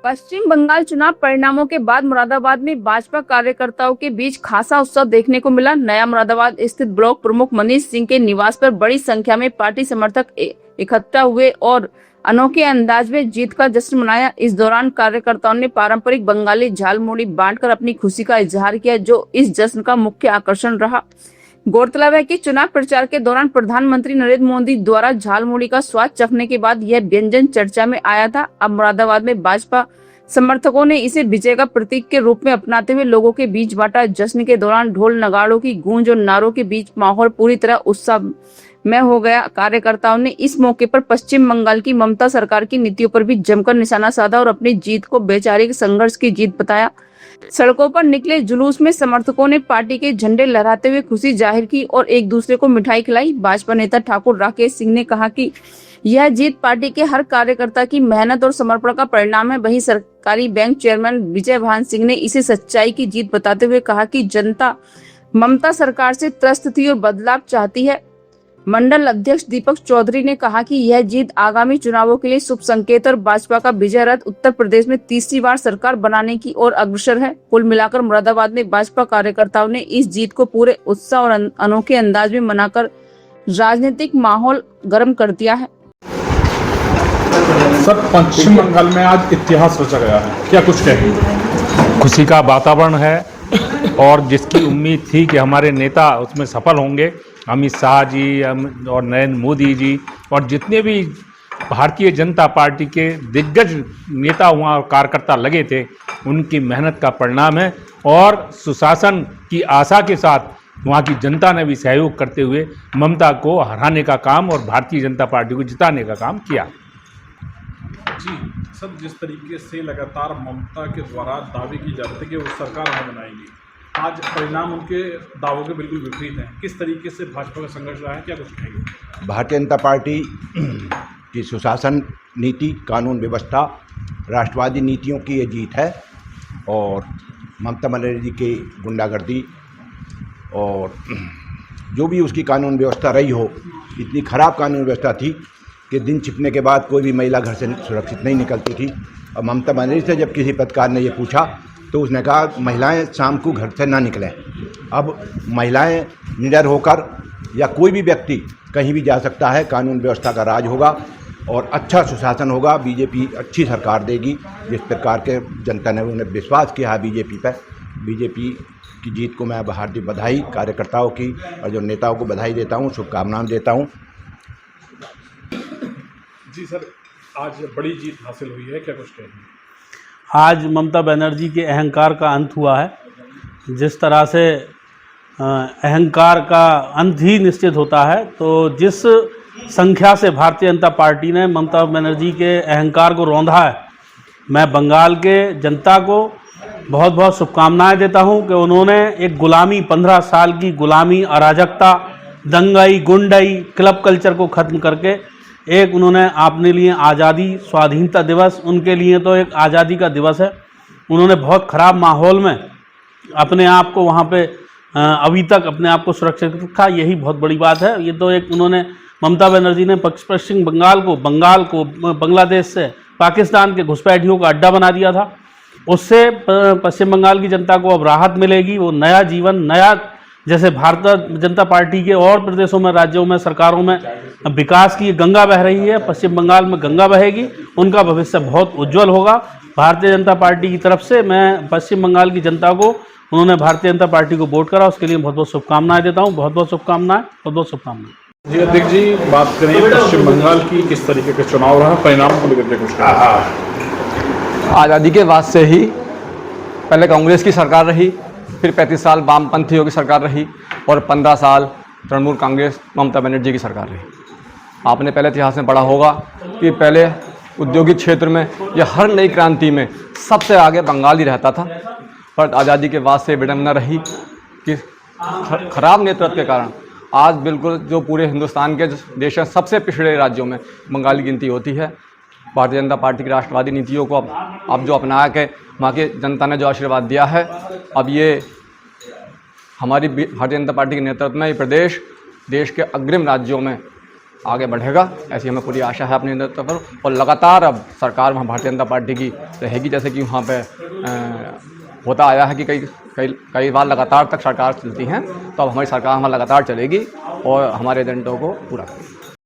पश्चिम बंगाल चुनाव परिणामों के बाद मुरादाबाद में भाजपा कार्यकर्ताओं के बीच खासा उत्साह देखने को मिला। नया मुरादाबाद स्थित ब्लॉक प्रमुख मनीष सिंह के निवास पर बड़ी संख्या में पार्टी समर्थक इकट्ठा हुए और अनोखे अंदाज में जीत का जश्न मनाया। इस दौरान कार्यकर्ताओं ने पारंपरिक बंगाली झालमुड़ी बांटकर अपनी खुशी का इजहार किया, जो इस जश्न का मुख्य आकर्षण रहा। गौरतलब है कि चुनाव प्रचार के दौरान प्रधानमंत्री नरेंद्र मोदी द्वारा झालमुड़ी का स्वाद चखने के बाद यह व्यंजन चर्चा में आया था। अब मुरादाबाद में भाजपा समर्थकों ने इसे विजय का प्रतीक के रूप में अपनाते हुए लोगों के बीच बांटा। जश्न के दौरान ढोल नगाड़ों की गूंज और नारों के बीच माहौल पूरी तरह उत्साहमय हो गया। कार्यकर्ताओं ने इस मौके पर पश्चिम बंगाल की ममता सरकार की नीतियों पर भी जमकर निशाना साधा और अपनी जीत को वैचारिक संघर्ष की जीत बताया। सड़कों पर निकले जुलूस में समर्थकों ने पार्टी के झंडे लहराते हुए खुशी जाहिर की और एक दूसरे को मिठाई खिलाई। भाजपा नेता ठाकुर राकेश सिंह ने कहा कि यह जीत पार्टी के हर कार्यकर्ता की मेहनत और समर्पण का परिणाम है। वहीं सरकारी बैंक चेयरमैन विजय भान सिंह ने इसे सच्चाई की जीत बताते हुए कहा कि जनता ममता सरकार से त्रस्त थी और बदलाव चाहती है। मंडल अध्यक्ष दीपक चौधरी ने कहा कि यह जीत आगामी चुनावों के लिए शुभ संकेत और भाजपा का विजय रथ उत्तर प्रदेश में तीसरी बार सरकार बनाने की ओर अग्रसर है। कुल मिलाकर मुरादाबाद में भाजपा कार्यकर्ताओं ने इस जीत को पूरे उत्साह और अनोखे अंदाज में मनाकर राजनीतिक माहौल गर्म कर दिया है। सर, पश्चिम बंगाल में आज इतिहास रचा गया है, क्या कुछ कहेंगे? खुशी का वातावरण है और जिसकी उम्मीद थी कि हमारे नेता उसमें सफल होंगे, अमित शाह जी और नरेंद्र मोदी जी और जितने भी भारतीय जनता पार्टी के दिग्गज नेता वहाँ और कार्यकर्ता लगे थे, उनकी मेहनत का परिणाम है। और सुशासन की आशा के साथ वहाँ की जनता ने भी सहयोग करते हुए ममता को हराने का काम और भारतीय जनता पार्टी को जिताने का काम किया। जी सर, जिस तरीके से लगातार ममता के द्वारा दावे की जाते थे कि वो सरकार हमें बनाएंगी, आज परिणाम उनके दावों के बिल्कुल विपरीत हैं। किस तरीके से भाजपा का संघर्ष रहा है, क्या कुछ कहेंगे? भारतीय जनता पार्टी की सुशासन नीति, कानून व्यवस्था, राष्ट्रवादी नीतियों की ये जीत है और ममता बनर्जी की गुंडागर्दी और जो भी उसकी कानून व्यवस्था रही हो, इतनी खराब कानून व्यवस्था थी कि दिन छिपने के बाद कोई भी महिला घर से सुरक्षित नहीं निकलती थी। और ममता बनर्जी से जब किसी पत्रकार ने ये पूछा तो उसने कहा महिलाएं शाम को घर से ना निकलें। अब महिलाएं निडर होकर या कोई भी व्यक्ति कहीं भी जा सकता है, कानून व्यवस्था का राज होगा और अच्छा सुशासन होगा। बीजेपी अच्छी सरकार देगी, जिस प्रकार के जनता ने उन्हें विश्वास किया है बीजेपी पर। बीजेपी की जीत को मैं हार्दिक बधाई कार्यकर्ताओं की और जो नेताओं को बधाई देता हूँ, शुभकामनाएं देता हूँ। जी सर, आज बड़ी जीत हासिल हुई है, क्या कुछ कहेंगे? आज ममता बनर्जी के अहंकार का अंत हुआ है। जिस तरह से अहंकार का अंत ही निश्चित होता है, तो जिस संख्या से भारतीय जनता पार्टी ने ममता बनर्जी के अहंकार को रौंदा है, मैं बंगाल के जनता को बहुत बहुत शुभकामनाएं देता हूं कि उन्होंने एक गुलामी, 15 साल की गुलामी, अराजकता, दंगाई, गुंडाई, क्लब कल्चर को ख़त्म करके एक उन्होंने अपने लिए आज़ादी, स्वाधीनता दिवस उनके लिए तो एक आज़ादी का दिवस है। उन्होंने बहुत ख़राब माहौल में अपने आप को वहाँ पे अभी तक अपने आप को सुरक्षित रखा, यही बहुत बड़ी बात है। ये तो एक उन्होंने, ममता बनर्जी ने पश्चिम बंगाल को बांग्लादेश से, पाकिस्तान के घुसपैठियों का अड्डा बना दिया था। उससे पश्चिम बंगाल की जनता को अब राहत मिलेगी, वो नया जीवन, नया, जैसे भारतीय जनता पार्टी के और प्रदेशों में, राज्यों में, सरकारों में विकास की गंगा बह रही है, पश्चिम बंगाल में गंगा बहेगी। उनका भविष्य बहुत उज्जवल होगा। भारतीय जनता पार्टी की तरफ से मैं पश्चिम बंगाल की जनता को, उन्होंने भारतीय जनता पार्टी को वोट करा, उसके लिए बहुत बहुत शुभकामनाएं देता हूँ। बहुत बहुत शुभकामनाएं, बहुत बहुत शुभकामनाएं। जी अध्यक्ष जी, बात करें पश्चिम बंगाल की, किस तरीके का चुनाव रहा, परिणाम को लेकर कुछ कहा? आज़ादी के बाद से ही पहले कांग्रेस की सरकार रही, फिर 35 साल वामपंथियों की सरकार रही और 15 साल तृणमूल कांग्रेस ममता बनर्जी की सरकार रही। आपने पहले इतिहास में पढ़ा होगा कि पहले औद्योगिक क्षेत्र में या हर नई क्रांति में सबसे आगे बंगाल ही रहता था, पर आज़ादी के बाद से विडंबना रही कि खराब नेतृत्व के कारण आज बिल्कुल जो पूरे हिंदुस्तान के देश में सबसे पिछड़े राज्यों में बंगाल की गिनती होती है। भारतीय जनता पार्टी की राष्ट्रवादी नीतियों को अब जो अपना के वहाँ की जनता ने जो आशीर्वाद दिया है, अब ये हमारी भारतीय जनता पार्टी के नेतृत्व में ये प्रदेश देश के अग्रिम राज्यों में आगे बढ़ेगा, ऐसी हमें पूरी आशा है अपने नेतृत्व पर। और लगातार अब सरकार वहाँ भारतीय जनता पार्टी की रहेगी, जैसे कि वहाँ पे होता आया है कि कई बार लगातार तक सरकार चलती हैं, तो अब हमारी सरकार वहाँ लगातार चलेगी और हमारे एजेंडों को पूरा करेगी।